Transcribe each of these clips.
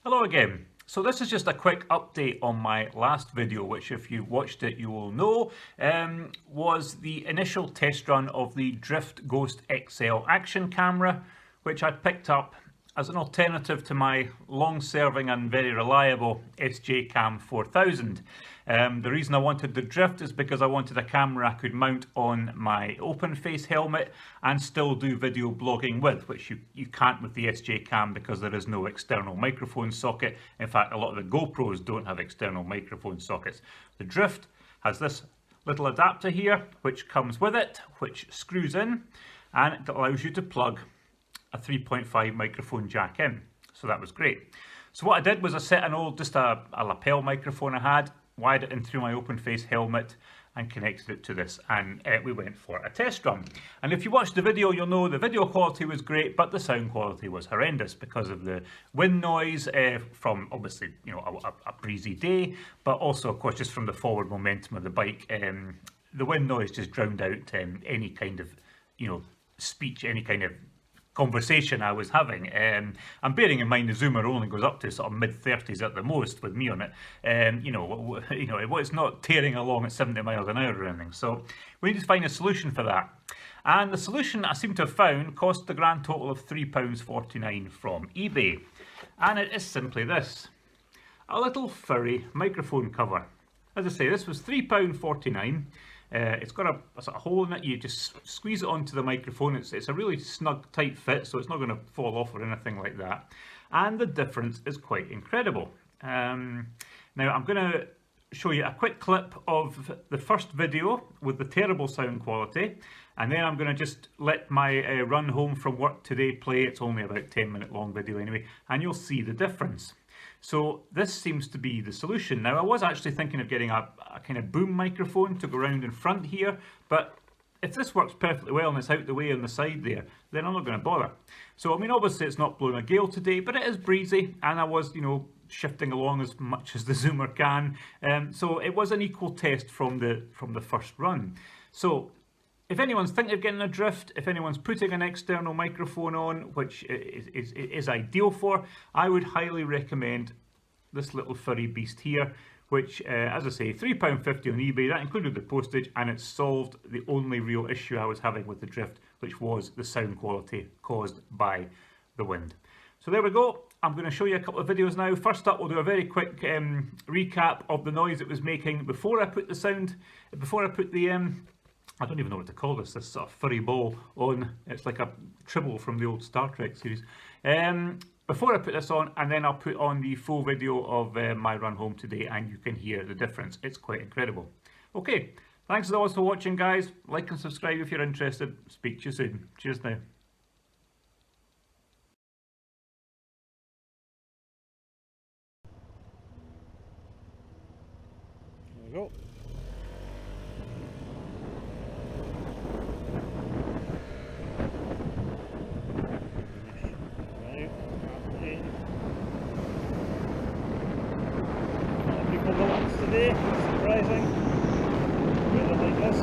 Hello again. So this is just a quick update on my last video, which if you watched it you will know was the initial test run of the Drift Ghost XL action camera, which I picked up as an alternative to my long-serving and very reliable SJ Cam 4000. The reason I wanted the Drift is because I wanted a camera I could mount on my open face helmet and still do video blogging with, which you can't with the SJ Cam because there is no external microphone socket. In fact, a lot of the GoPros don't have external microphone sockets. The Drift has this little adapter here which comes with it, which screws in, and it allows you to plug a 3.5 microphone jack in. So that was great. So what I did was I set an old, just a lapel microphone I had, wired it in through my open face helmet and connected it to this, and we went for a test run. And if you watched the video, you'll know the video quality was great, but the sound quality was horrendous because of the wind noise from obviously, you know, a breezy day, but also of course just from the forward momentum of the bike. The wind noise just drowned out any kind of, you know, speech, any kind of conversation I was having. I'm bearing in mind the Zoomer only goes up to sort of mid-30s at the most with me on it. It's not tearing along at 70 miles an hour or anything. So we need to find a solution for that. And the solution I seem to have found cost the grand total of £3.49 from eBay. And it is simply this: a little furry microphone cover. As I say, this was £3.49. It's got a sort of hole in it. You just squeeze it onto the microphone. It's a really snug, tight fit, so it's not going to fall off or anything like that. And the difference is quite incredible. Now I'm going to show you a quick clip of the first video with the terrible sound quality, and then I'm going to just let my run home from work today play. It's only about a 10-minute long video anyway, and you'll see the difference. So this seems to be the solution. Now I was actually thinking of getting a kind of boom microphone to go around in front here, but if this works perfectly well and it's out the way on the side there, then I'm not going to bother. So I mean, obviously it's not blowing a gale today, but it is breezy, and I was, you know, shifting along as much as the Zoomer can. So it was an equal test from the first run. So if anyone's thinking of getting a Drift, if anyone's putting an external microphone on, which is ideal for, I would highly recommend this little furry beast here, which, as I say, £3.50 on eBay. That included the postage, and it solved the only real issue I was having with the Drift, which was the sound quality caused by the wind. So there we go. I'm going to show you a couple of videos now. First up, we'll do a very quick recap of the noise it was making before I put the I don't even know what to call this sort of furry ball on. It's like a tribble from the old Star Trek series. Before I put this on, and then I'll put on the full video of my run home today, and you can hear the difference. It's quite incredible. Okay, thanks as always for watching, guys. Like and subscribe if you're interested. Speak to you soon. Cheers now. There we go. Today, surprising, weather like this.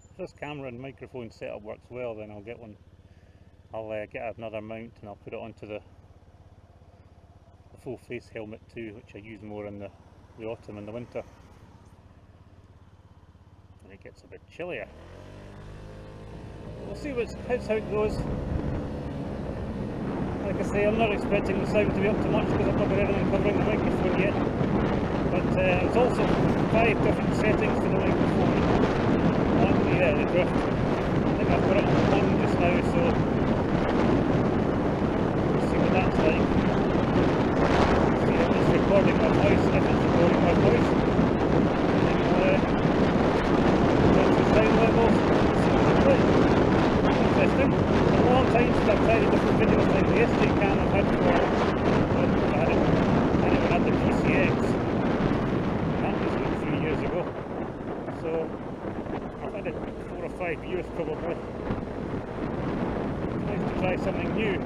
If this camera and microphone setup works well, then I'll get one. I'll get another mount and I'll put it onto the full face helmet too, which I use more in the autumn and the winter. And it gets a bit chillier. We'll see how it goes. Like I say, I'm not expecting the sound to be up to much because I've not got anything covering the microphone yet. But there's also 5 different settings for the microphone on the Drift. think I've got it on 1 just now, so we'll see what that's like. See if it's recording my voice, if it's recording my voice. Watch the sound levels, see what it's like. Interesting. It's a long time since I've tried a different video like the SD cam I've had for, I never had the PCX. That was like 3 years ago. So I've had it 4 or 5 years probably. It's nice to try something new.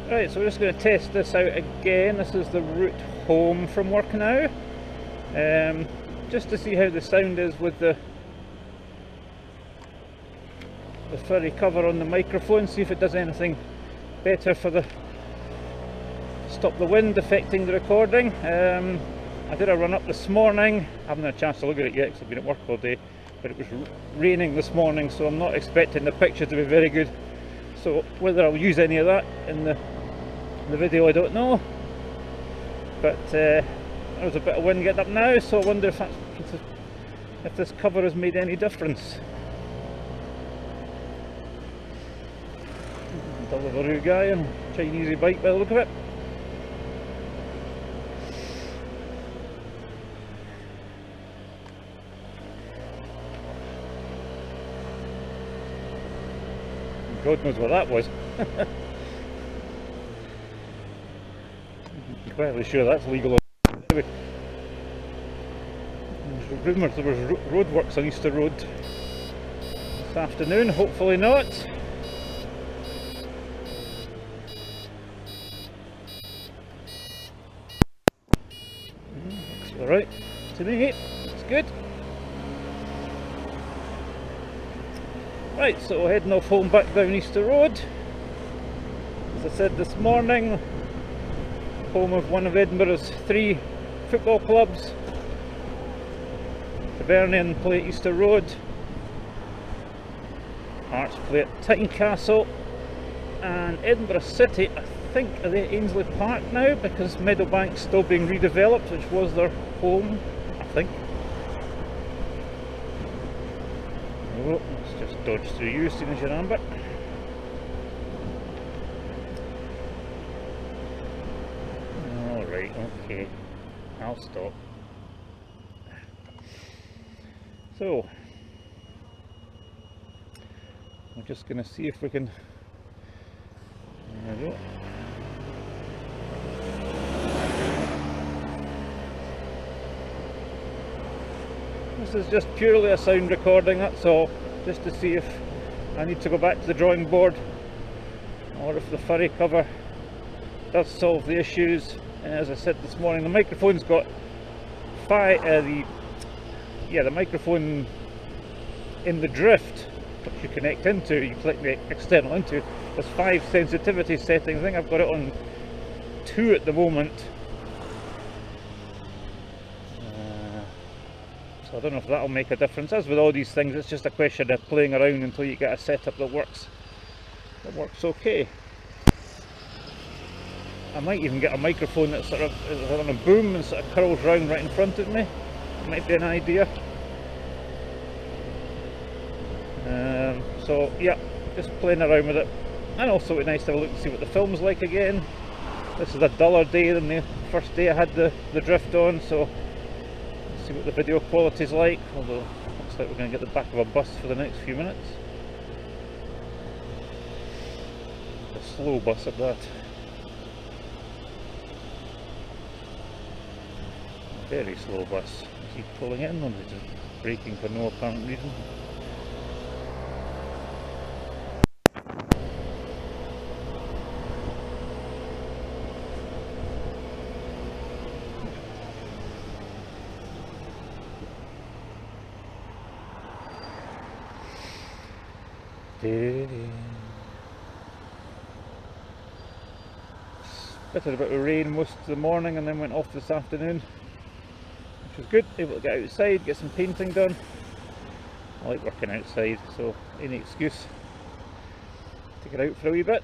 Right, so we're just going to test this out again. This is the route home from work now. Just to see how the sound is with the furry cover on the microphone, see if it does anything better for the stop the wind affecting the recording. I did a run up this morning. I haven't had a chance to look at it yet because I've been at work all day, but it was raining this morning, so I'm not expecting the picture to be very good. So whether I'll use any of that in the video, I don't know, but there's a bit of wind getting up now, so I wonder if this cover has made any difference. Deliveroo guy on Chinese bike by the look of it. God knows what that was. I'm fairly sure that's legal. There's rumours there was roadworks on Easter Road this afternoon, hopefully not. Looks alright to me, it's good. Right, so heading off home back down Easter Road. As I said this morning, home of one of Edinburgh's 3 football clubs. Hibernian play at Easter Road, Hearts play at Tynecastle, and Edinburgh City, I think, are they at Ainsley Park now because Meadowbank's still being redeveloped, which was their home, I think. Oh, let's just dodge through you as soon as you're on it. Alright, okay, I'll stop. So, we're just going to see if we can, there we go. This is just purely a sound recording, that's all, just to see if I need to go back to the drawing board or if the furry cover does solve the issues. As I said this morning, the microphone's got the microphone in the drift which you connect into, you click the external into, there's 5 sensitivity settings. I think I've got it on 2 at the moment. So I don't know if that'll make a difference. As with all these things, it's just a question of playing around until you get a setup that works okay. I might even get a microphone that sort of is on a boom and sort of curls round right in front of me. It might be an idea. So yeah, just playing around with it. And also it'd be nice to have a look and see what the film's like again. This is a duller day than the first day I had the drift on, so let's see what the video quality's like. Although looks like we're going to get the back of a bus for the next few minutes. A slow bus at that. Very slow bus. Is he pulling in or is he just braking for no apparent reason? Spitted a bit of rain most of the morning and then went off this afternoon, which was good. Able to get outside, get some painting done. I like working outside, so any excuse Take it out for a wee bit.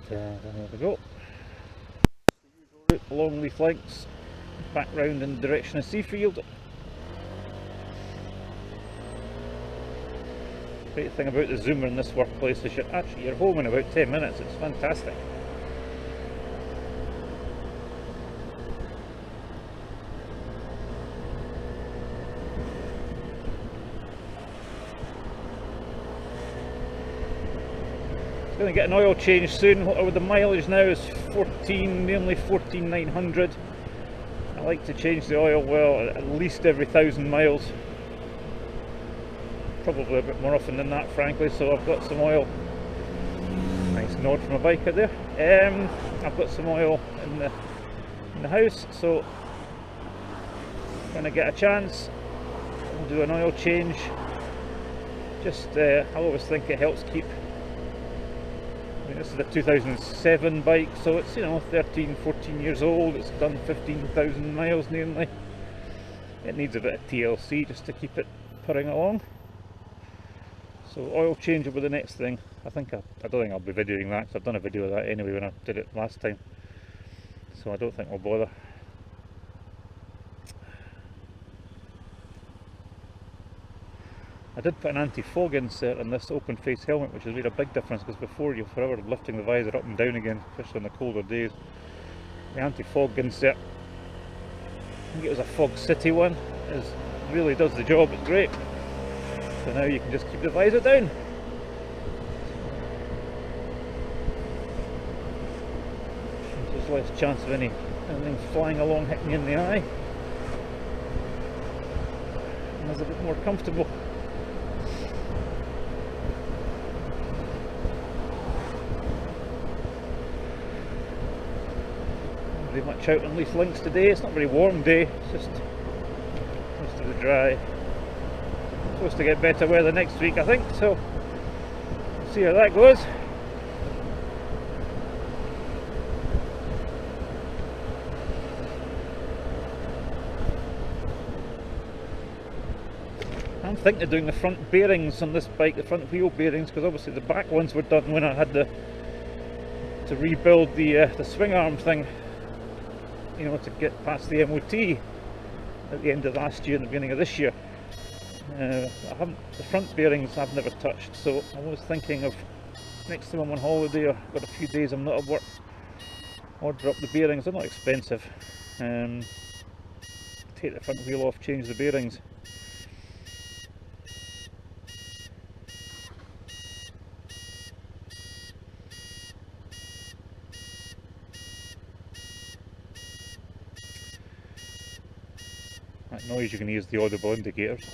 There we go. Route along leaf lengths, back round in the direction of Seafield. Great thing about the zoomer in this workplace is you're home in about 10 minutes. It's fantastic. Going to get an oil change soon. With the mileage now is nearly 14,900. I like to change the oil, well, at least every 1,000 miles. Probably a bit more often than that, frankly. So I've got some oil. Nice nod from a biker there. I've got some oil in the house, so when I get a chance, I'll do an oil change. Just, I always think it helps keep. This is a 2007 bike, so it's, you know, 13-14 years old. It's done 15,000 miles nearly. It needs a bit of TLC just to keep it purring along. So oil change will be the next thing. I don't think I'll be videoing that, because I've done a video of that anyway when I did it last time. So I don't think I'll bother. I did put an anti-fog insert in this open face helmet, which has made a big difference, because before you're forever lifting the visor up and down again, especially on the colder days. The anti-fog insert, I think it was a Fog City one, really does the job. It's great. So now you can just keep the visor down. There's less chance of anything flying along hitting you in the eye. And it's a bit more comfortable. Very much out on leaf links today. It's not a very warm day, it's just most of the dry. Supposed to get better weather next week, I think, so we'll see how that goes. I'm thinking of doing the front bearings on this bike, the front wheel bearings, because obviously the back ones were done when I had to rebuild the swing arm thing, you know, to get past the MOT at the end of last year and the beginning of this year. The front bearings I've never touched, so I was thinking of next time I'm on holiday or got a few days I'm not at work, order up the bearings. They're not expensive. Take the front wheel off, change the bearings. That noise you can hear is the audible indicators.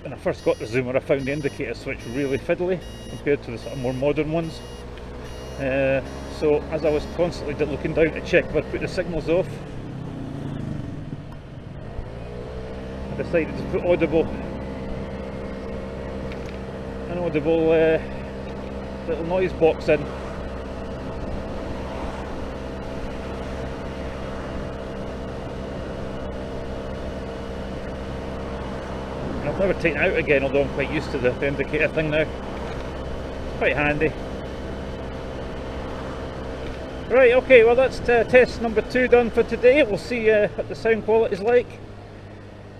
When I first got the zoomer, I found the indicator switch really fiddly compared to the sort of more modern ones. So as I was constantly looking down to check if I'd put the signals off, I decided to put an audible little noise box in. I've never taken it out again, although I'm quite used to the indicator thing now. It's quite handy. Right, okay, well that's test number 2 done for today. We'll see what the sound quality is like.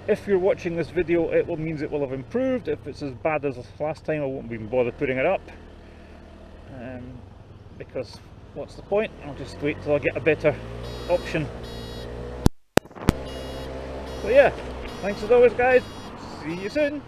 If you're watching this video, it means it will have improved. If it's as bad as last time, I won't even bother putting it up. Because what's the point? I'll just wait till I get a better option. So yeah, thanks as always guys. See you soon.